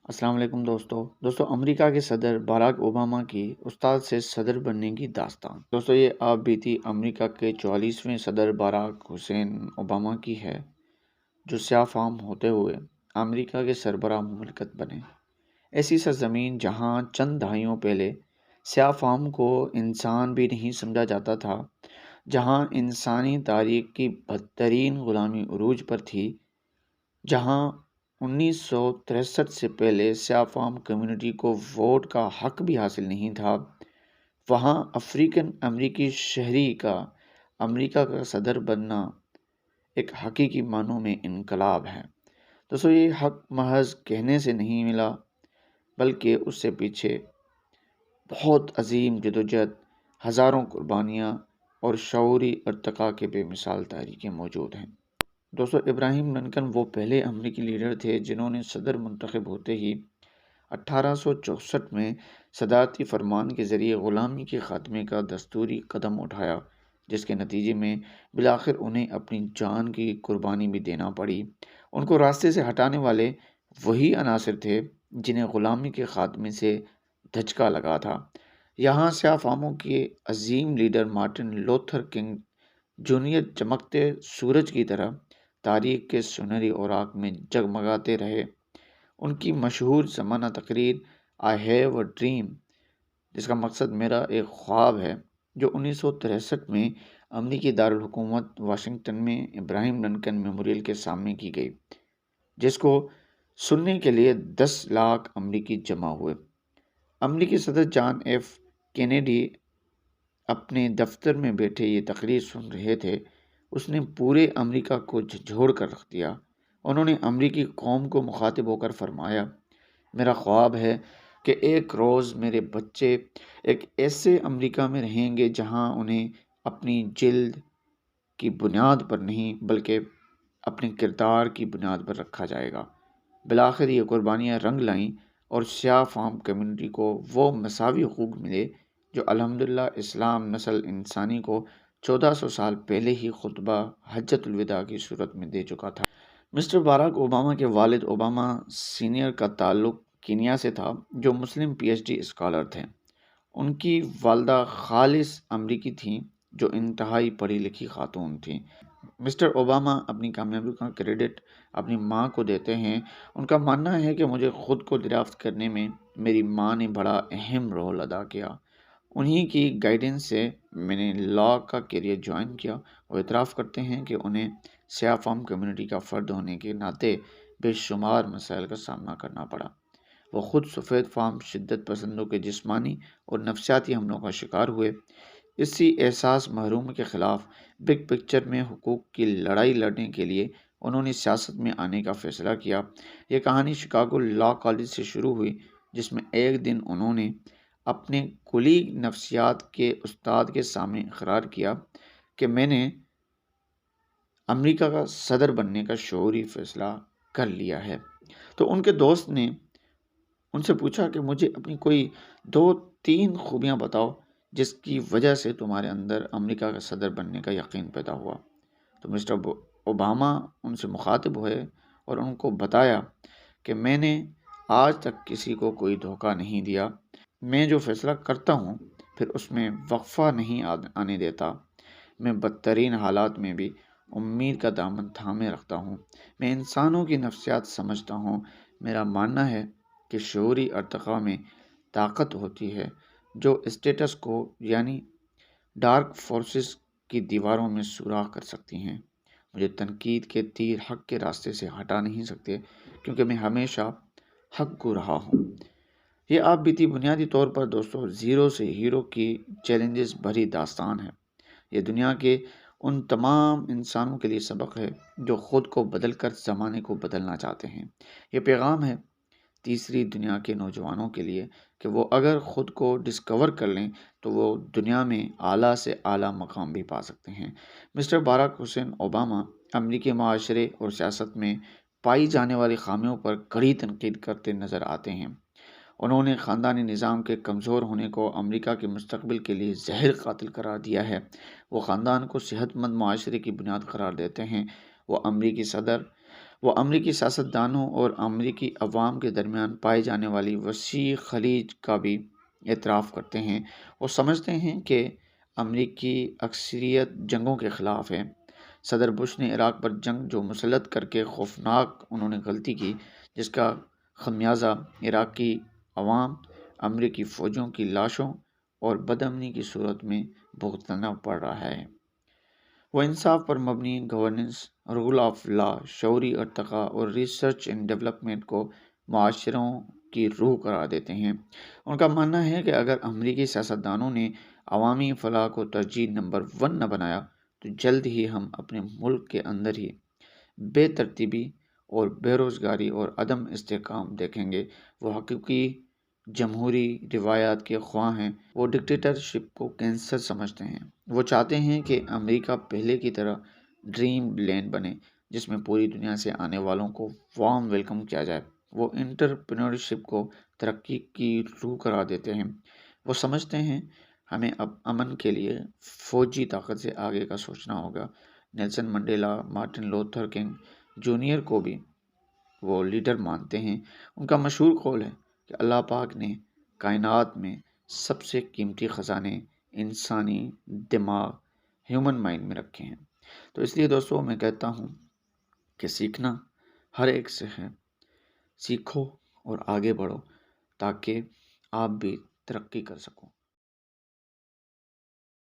السلام علیکم دوستو امریکہ کے صدر باراک اوباما کی استاد سے صدر بننے کی داستان۔ دوستو یہ آپ بیتی امریکہ کے 44ویں صدر باراک حسین اوباما کی ہے، جو سیاہ فام ہوتے ہوئے امریکہ کے سربراہ مملکت بنے۔ ایسی سرزمین جہاں چند دہائیوں پہلے سیاہ فام کو انسان بھی نہیں سمجھا جاتا تھا، جہاں انسانی تاریخ کی بدترین غلامی عروج پر تھی، جہاں 1963 سے پہلے سیاہ فام کمیونٹی کو ووٹ کا حق بھی حاصل نہیں تھا، وہاں افریقن امریکی شہری کا امریکہ کا صدر بننا ایک حقیقی معنوں میں انقلاب ہے۔ دوستو یہ حق محض کہنے سے نہیں ملا، بلکہ اس سے پیچھے بہت عظیم جدوجہد، ہزاروں قربانیاں اور شعوری ارتقاء کے بے مثال تاریخیں موجود ہیں۔ دوستو ابراہیم لنکن وہ پہلے امریکی لیڈر تھے جنہوں نے صدر منتخب ہوتے ہی 1864 میں صدارتی فرمان کے ذریعے غلامی کے خاتمے کا دستوری قدم اٹھایا، جس کے نتیجے میں بالآخر انہیں اپنی جان کی قربانی بھی دینا پڑی۔ ان کو راستے سے ہٹانے والے وہی عناصر تھے جنہیں غلامی کے خاتمے سے دھچکا لگا تھا۔ یہاں سیاہ فاموں کے عظیم leader Martin Luther King Junior چمکتے سورج کی طرح تاریخ کے سنہری اوراق میں جگمگاتے رہے۔ ان کی مشہور زمانہ تقریر آئی ہیو اے ڈریم، جس کا مقصد میرا ایک خواب ہے، جو 1963 میں امریکی دارالحکومت واشنگٹن میں ابراہیم لنکن میموریل کے سامنے کی گئی، جس کو سننے کے لیے 10 لاکھ امریکی جمع ہوئے۔ امریکی صدر جان ایف کینیڈی اپنے دفتر میں بیٹھے یہ تقریر سن رہے تھے۔ اس نے پورے امریکہ کو جھنجھوڑ کر رکھ دیا۔ انہوں نے امریکی قوم کو مخاطب ہو کر فرمایا، میرا خواب ہے کہ ایک روز میرے بچے ایک ایسے امریکہ میں رہیں گے جہاں انہیں اپنی جلد کی بنیاد پر نہیں بلکہ اپنے کردار کی بنیاد پر رکھا جائے گا۔ بالآخر یہ قربانیاں رنگ لائیں اور سیاہ فام کمیونٹی کو وہ مساوی حقوق ملے جو الحمدللہ اسلام نسل انسانی کو 1400 سال پہلے ہی خطبہ حجت الوداع کی صورت میں دے چکا تھا۔ مسٹر باراک اوباما کے والد اوباما سینئر کا تعلق کینیا سے تھا، جو مسلم پی ایچ ڈی اسکالر تھے۔ ان کی والدہ خالص امریکی تھیں، جو انتہائی پڑھی لکھی خاتون تھیں۔ مسٹر اوباما اپنی کامیابی کا کریڈٹ اپنی ماں کو دیتے ہیں۔ ان کا ماننا ہے کہ مجھے خود کو دریافت کرنے میں میری ماں نے بڑا اہم رول ادا کیا۔ انہی کی گائیڈنس سے میں نے لاء کا کیریئر جوائن کیا۔ وہ اعتراف کرتے ہیں کہ انہیں سیاہ فام کمیونٹی کا فرد ہونے کے ناطے بے شمار مسائل کا سامنا کرنا پڑا۔ وہ خود سفید فام شدت پسندوں کے جسمانی اور نفسیاتی حملوں کا شکار ہوئے۔ اسی احساس محروم کے خلاف بگ پکچر میں حقوق کی لڑائی لڑنے کے لیے انہوں نے سیاست میں آنے کا فیصلہ کیا۔ یہ کہانی شکاگو لاء کالج سے شروع ہوئی، جس میں ایک دن انہوں نے اپنے کلی نفسیات کے استاد کے سامنے اقرار کیا کہ میں نے امریکہ کا صدر بننے کا شعوری فیصلہ کر لیا ہے۔ تو ان کے دوست نے ان سے پوچھا کہ مجھے اپنی کوئی 2-3 خوبیاں بتاؤ جس کی وجہ سے تمہارے اندر امریکہ کا صدر بننے کا یقین پیدا ہوا۔ تو مسٹر اوباما ان سے مخاطب ہوئے اور ان کو بتایا کہ میں نے آج تک کسی کو کوئی دھوکہ نہیں دیا۔ میں جو فیصلہ کرتا ہوں پھر اس میں وقفہ نہیں آنے دیتا۔ میں بدترین حالات میں بھی امید کا دامن تھامے رکھتا ہوں۔ میں انسانوں کی نفسیات سمجھتا ہوں۔ میرا ماننا ہے کہ شعوری ارتقاء میں طاقت ہوتی ہے جو اسٹیٹس کو یعنی ڈارک فورسز کی دیواروں میں سوراخ کر سکتی ہیں۔ مجھے تنقید کے تیر حق کے راستے سے ہٹا نہیں سکتے، کیونکہ میں ہمیشہ حق کو رہا ہوں۔ یہ آپ بیتی بنیادی طور پر دوستو زیرو سے ہیرو کی چیلنجز بھری داستان ہے۔ یہ دنیا کے ان تمام انسانوں کے لیے سبق ہے جو خود کو بدل کر زمانے کو بدلنا چاہتے ہیں۔ یہ پیغام ہے تیسری دنیا کے نوجوانوں کے لیے کہ وہ اگر خود کو ڈسکور کر لیں تو وہ دنیا میں اعلیٰ سے اعلیٰ مقام بھی پا سکتے ہیں۔ مسٹر باراک حسین اوباما امریکی معاشرے اور سیاست میں پائی جانے والی خامیوں پر کڑی تنقید کرتے نظر آتے ہیں۔ انہوں نے خاندانی نظام کے کمزور ہونے کو امریکہ کے مستقبل کے لیے زہر قاتل قرار دیا ہے۔ وہ خاندان کو صحت مند معاشرے کی بنیاد قرار دیتے ہیں۔ وہ امریکی صدر وہ امریکی سیاستدانوں اور امریکی عوام کے درمیان پائی جانے والی وسیع خلیج کا بھی اعتراف کرتے ہیں۔ وہ سمجھتے ہیں کہ امریکی اکثریت جنگوں کے خلاف ہے۔ صدر بش نے عراق پر جنگ جو مسلط کر کے خوفناک انہوں نے غلطی کی، جس کا خمیازہ عراقی عوام امریکی فوجوں کی لاشوں اور بدامنی کی صورت میں بھگتنا پڑ رہا ہے۔ وہ انصاف پر مبنی گورننس، رول آف لا، شعوری ارتقاء اور ریسرچ اینڈ ڈیولپمنٹ کو معاشروں کی روح قرار دیتے ہیں۔ ان کا ماننا ہے کہ اگر امریکی سیاستدانوں نے عوامی فلاح کو ترجیح نمبر 1 نہ بنایا تو جلد ہی ہم اپنے ملک کے اندر ہی بے ترتیبی اور بے روزگاری اور عدم استحکام دیکھیں گے۔ وہ حقیقی جمہوری روایات کے خواہاں ہیں۔ وہ ڈکٹیٹرشپ کو کینسر سمجھتے ہیں۔ وہ چاہتے ہیں کہ امریکہ پہلے کی طرح ڈریم لینڈ بنے، جس میں پوری دنیا سے آنے والوں کو وارم ویلکم کیا جائے۔ وہ انٹرپرینورشپ کو ترقی کی روح قرار دیتے ہیں۔ وہ سمجھتے ہیں ہمیں اب امن کے لیے فوجی طاقت سے آگے کا سوچنا ہوگا۔ Nelson Mandela, Martin Luther King junior کو بھی وہ لیڈر مانتے ہیں۔ ان کا مشہور قول ہے کہ اللہ پاک نے کائنات میں سب سے قیمتی خزانے انسانی دماغ، ہیومن مائنڈ میں رکھے ہیں۔ تو اس لیے دوستوں میں کہتا ہوں کہ سیکھنا ہر ایک سے ہے۔ سیکھو اور آگے بڑھو تاکہ آپ بھی ترقی کر سکو۔